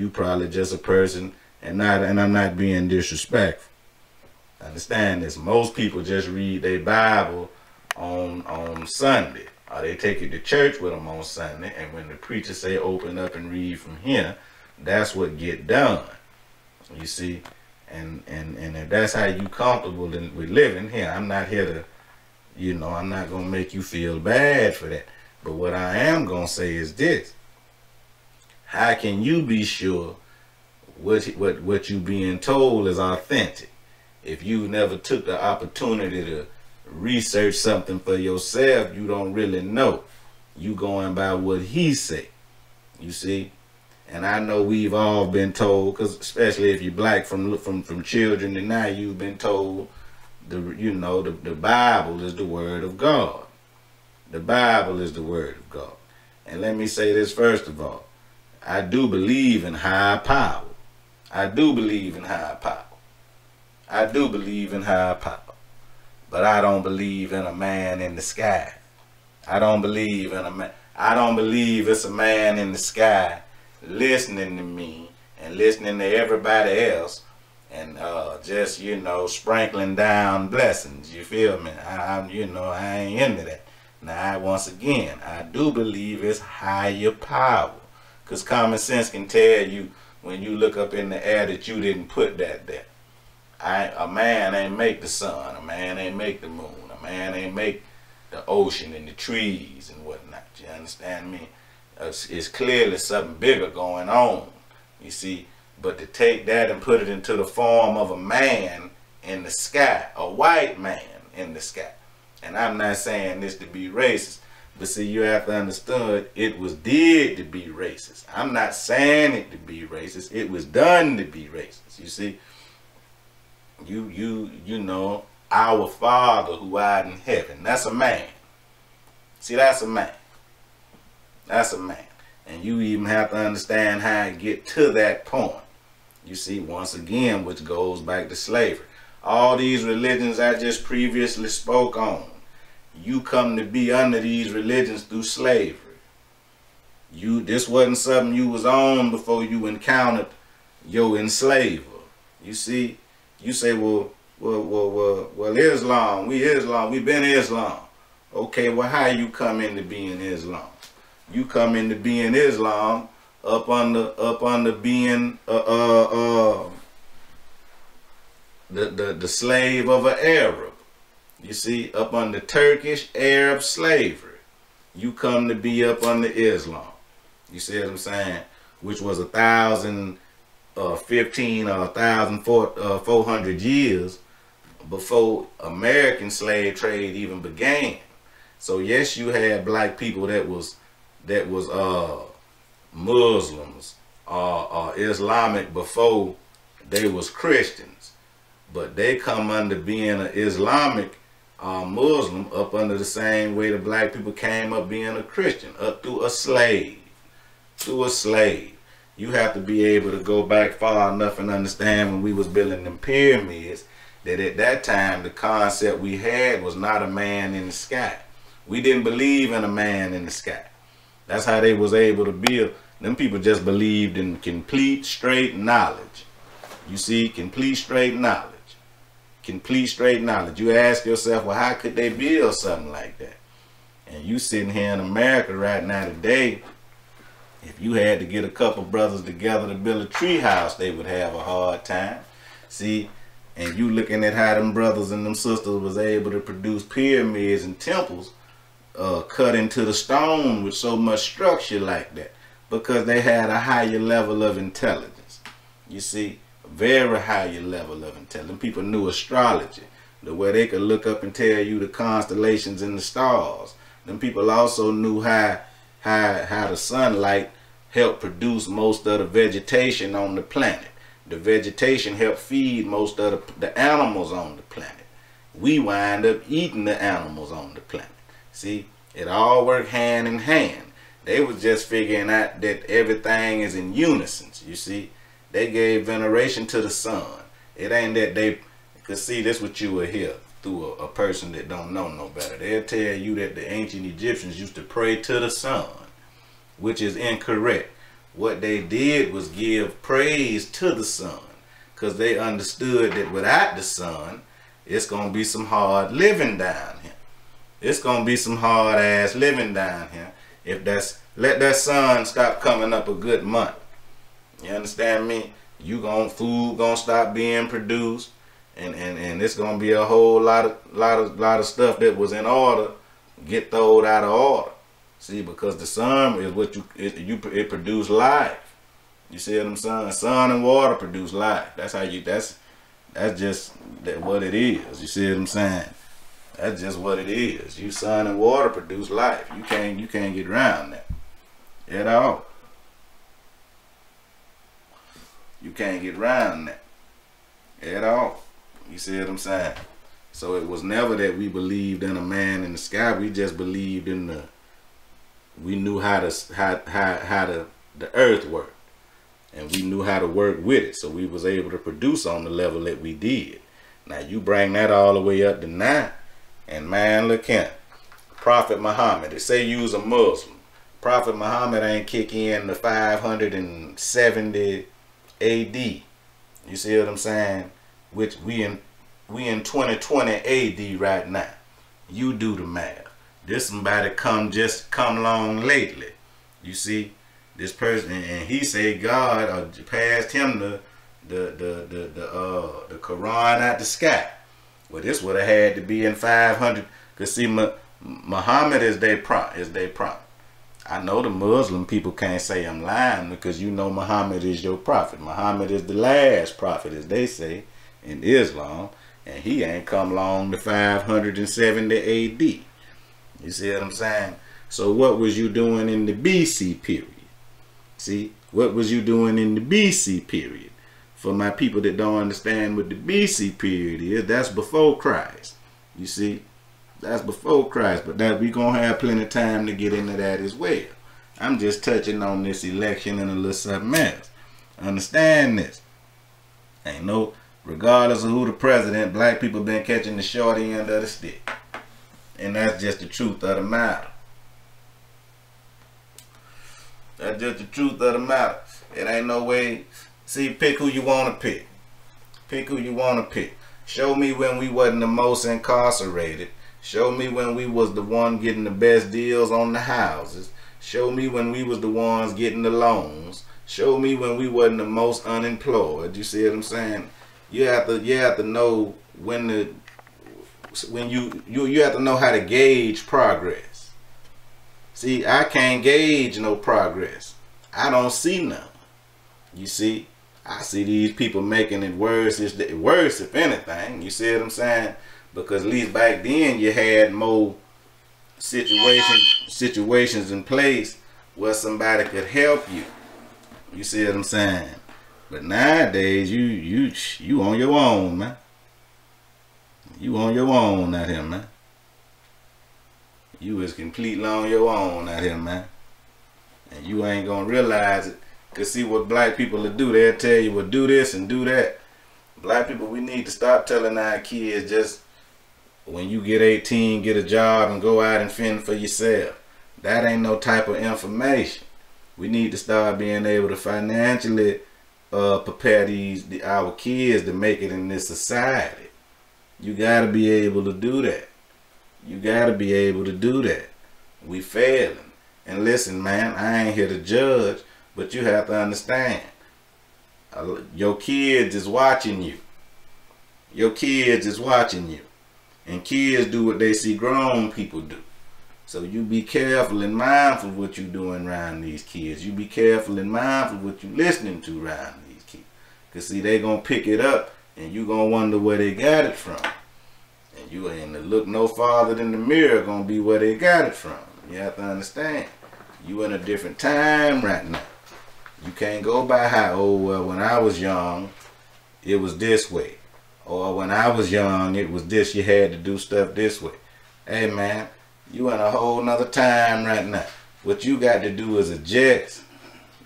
you probably just a person, and I'm not being disrespectful. Understand this. Most people just read their Bible on Sunday, or they take it to church with them on Sunday, and when the preacher say open up and read from here, that's what get done. You see, and if that's how you comfortable with living here, I'm not here to, you know, I'm not gonna make you feel bad for that. But what I am gonna say is this: how can you be sure what you being told is authentic if you never took the opportunity to research something for yourself? You don't really know. You going by what he say. You see, and I know we've all been told, because especially if you're black, from children, and now you've been told the Bible is the word of God. The Bible is the word of God. And let me say this first of all. I do believe in higher power. I do believe in higher power. I do believe in higher power. But I don't believe in a man in the sky. I don't believe in a man. I don't believe it's a man in the sky listening to me and listening to everybody else and just, you know, sprinkling down blessings. You feel me? I ain't into that. Now, once again, I do believe it's higher power. Because common sense can tell you when you look up in the air that you didn't put that there. A man ain't make the sun. A man ain't make the moon. A man ain't make the ocean and the trees and whatnot. You understand me? It's clearly something bigger going on. You see? But to take that and put it into the form of a man in the sky, a white man in the sky. And I'm not saying this to be racist, but see, you have to understand, it was did to be racist. I'm not saying it to be racist. It was done to be racist. You see, you know, our Father who art in heaven, that's a man. See, that's a man. That's a man. And you even have to understand how to get to that point. You see, once again, which goes back to slavery. All these religions I just previously spoke on, you come to be under these religions through slavery. This wasn't something you was on before you encountered your enslaver. You see, you say, well, Islam, we been Islam. Okay, well, how you come into being Islam? You come into being Islam up under being the slave of an Arab. You see, up under Turkish Arab slavery. You come to be up under Islam. You see what I'm saying? Which was 1,015 or 1,400 years before American slave trade even began. So yes, you had black people that was Muslims or Islamic before they was Christians, but they come under being an Islamic Muslim up under the same way the black people came up being a Christian, up through a slave. Through a slave. You have to be able to go back far enough and understand when we was building them pyramids that at that time the concept we had was not a man in the sky. We didn't believe in a man in the sky. That's how they was able to build. Them people just believed in complete straight knowledge. You see, complete straight knowledge. Complete straight knowledge. You ask yourself, well, how could they build something like that? And you sitting here in America right now today, if you had to get a couple brothers together to build a tree house, they would have a hard time. See, and you looking at how them brothers and them sisters was able to produce pyramids and temples cut into the stone with so much structure like that, because they had a higher level of intelligence. You see, very higher level of intelligence. People knew astrology, the way they could look up and tell you the constellations and the stars. Them people also knew how the sunlight helped produce most of the vegetation on the planet. The vegetation helped feed most of the animals on the planet. We wind up eating the animals on the planet. See, it all worked hand in hand. They was just figuring out that everything is in unison. You see, they gave veneration to the sun. It ain't that they could see. This what you will hear through a person that don't know no better. They'll tell you that the ancient Egyptians used to pray to the sun, which is incorrect. what they did was give praise to the sun, because they understood that without the sun, it's going to be some hard living down here. It's going to be some hard ass living down here. If let that sun stop coming up a good month. You understand me? Food gonna stop being produced, and it's gonna be a whole lot of stuff that was in order get thrown out of order. See, because the sun is what it produce life. You see what I'm saying? Sun and water produce life. That's just what it is. You see what I'm saying? That's just what it is. You sun and water produce life. You can't get around that at all. You can't get around that at all. You see what I'm saying? So it was never that we believed in a man in the sky. We just believed in we knew how the earth worked, and we knew how to work with it. So we was able to produce on the level that we did. Now you bring that all the way up to now, and man, look here, Prophet Muhammad. They say you was a Muslim. Prophet Muhammad ain't kick in the 570 AD. You see what I'm saying? Which we in 2020 AD right now. You do the math. This somebody come along lately. You see, this person, and he said God passed him the Quran out the sky. Well, this would have had to be in 500. Cause see, Muhammad is their prompt. I know the Muslim people can't say I'm lying, because you know Muhammad is your prophet. Muhammad is the last prophet, as they say in Islam, and he ain't come along to 570 AD. You see what I'm saying? So what was you doing in the BC period? See, what was you doing in the BC period? For my people that don't understand what the BC period is, that's before Christ. You see? That's before Christ, but that we gonna have plenty of time to get into that as well. I'm just touching on this election and a little something else. Understand this. Ain't no, regardless of who the president, black people been catching the short end of the stick. And that's just the truth of the matter. That's just the truth of the matter. It ain't no way. See, pick who you want to pick. Pick who you want to pick. Show me when we wasn't the most incarcerated. Show me when we was the one getting the best deals on the houses. Show me when we was the ones getting the loans. Show me when we wasn't the most unemployed. You see what I'm saying? You have to know when you have to know how to gauge progress. See, I can't gauge no progress. I don't see none. You see, I see these people making it worse. It's worse, if anything. You see what I'm saying? Because at least back then you had more situations in place where somebody could help you. You see what I'm saying? But nowadays you on your own, man. You on your own out here, man. You is completely on your own out here, man. And you ain't gonna realize it. Cause see what black people will do, they'll tell you, well, do this and do that. Black people, we need to stop telling our kids just when you get 18, get a job and go out and fend for yourself. That ain't no type of information. We need to start being able to financially prepare our kids to make it in this society. You gotta be able to do that. You gotta be able to do that. We failing. And listen, man, I ain't here to judge, but you have to understand. Your kids is watching you. Your kids is watching you. And kids do what they see grown people do. So you be careful and mindful of what you doing around these kids. You be careful and mindful of what you listening to around these kids. Because see, they going to pick it up and you going to wonder where they got it from. And you ain't to look no farther than the mirror going to be where they got it from. You have to understand. You in a different time right now. You can't go by how, oh, well, when I was young, it was this way. Or when I was young, it was this, you had to do stuff this way. Hey, man, you in a whole nother time right now. What you got to do is adjust.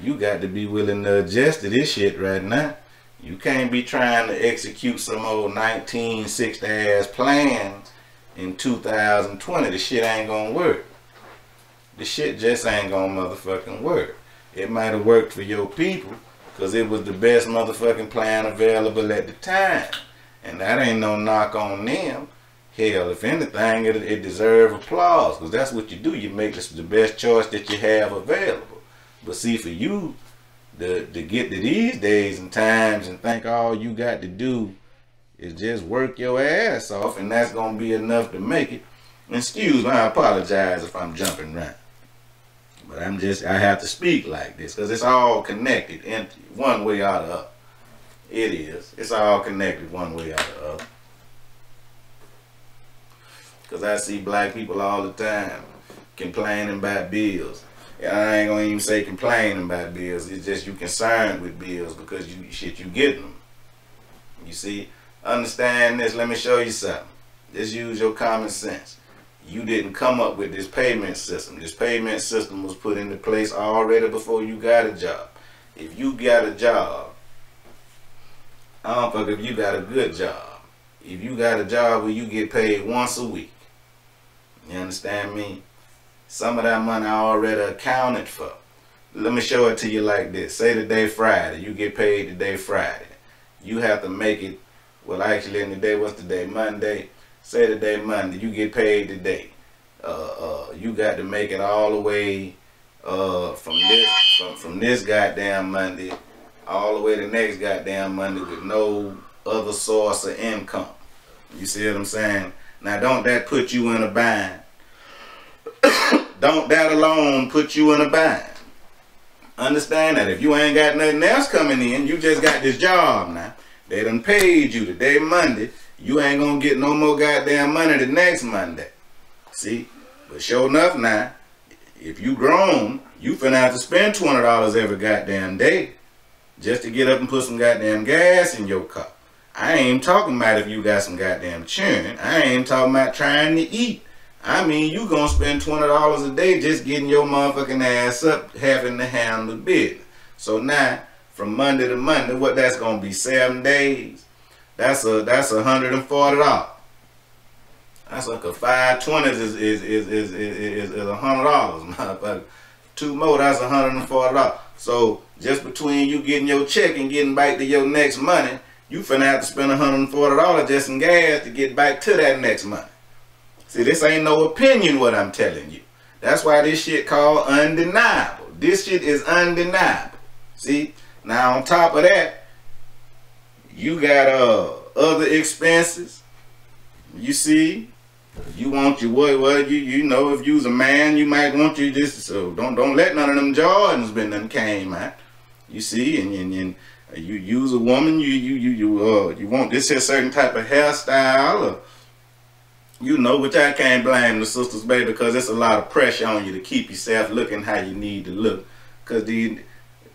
You got to be willing to adjust to this shit right now. You can't be trying to execute some old 1960 ass plans in 2020. The shit ain't gonna work. The shit just ain't gonna motherfucking work. It might have worked for your people because it was the best motherfucking plan available at the time. And that ain't no knock on them. Hell, if anything, it deserves applause, because that's what you do. You make this the best choice that you have available. But see, for you to get to these days and times and think all you got to do is just work your ass off, and that's going to be enough to make it. Excuse me, I apologize if I'm jumping around. But I have to speak like this, because it's all connected in one way or the other. It is. It's all connected one way or the other. Because I see black people all the time complaining about bills. And I ain't gonna even say complaining about bills. It's just you concerned with bills because you get them. You see, understand this. Let me show you something. Just use your common sense. You didn't come up with this payment system. This payment system was put into place already before you got a job. If you got a job, I don't fuck if you got a good job. If you got a job where you get paid once a week, you understand me? Some of that money already accounted for. Let me show it to you like this. Say today Friday. You get paid today Friday. You have to make it, well actually in the day, what's the day? Monday. Say today Monday. You get paid today. You got to make it all the way from this goddamn Monday all the way to next goddamn Monday with no other source of income. You see what I'm saying? Now, don't that put you in a bind? Don't that alone put you in a bind? Understand that if you ain't got nothing else coming in, you just got this job now. They done paid you today, Monday. You ain't gonna get no more goddamn money the next Monday. See? But sure enough now, if you grown, you finna have to spend $20 every goddamn day just to get up and put some goddamn gas in your car. I ain't talking about if you got some goddamn churn. I ain't talking about trying to eat. I mean, you gonna spend $20 a day just getting your motherfucking ass up, having to handle business. So now, from Monday to Monday, what that's gonna be, 7 days? That's $140. That's like a 520 is $100, motherfucker. Two more, that's $140. So just between you getting your check and getting back to your next money, you finna have to spend $140 just in gas to get back to that next month. See, this ain't no opinion what I'm telling you. That's why this shit called undeniable. This shit is undeniable. See? Now on top of that, you got other expenses. You see? You want your you know, if you's a man, you might want you just, so don't let none of them Jordans been done came out. You see, and you use a woman, you want this here certain type of hairstyle, or you know, which I can't blame the sisters, baby, because it's a lot of pressure on you to keep yourself looking how you need to look, because these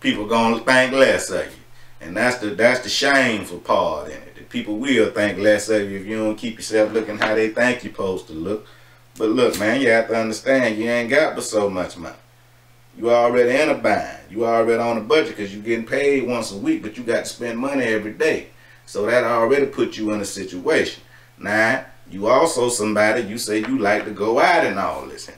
people gonna think less of you, and that's the shameful part in it. The people will think less of you if you don't keep yourself looking how they think you're supposed to look. But look, man, you have to understand, you ain't got but so much money. You already in a bind. You already on a budget because you're getting paid once a week, but you got to spend money every day. So that already put you in a situation. Now, you also somebody, you say you like to go out and all this here.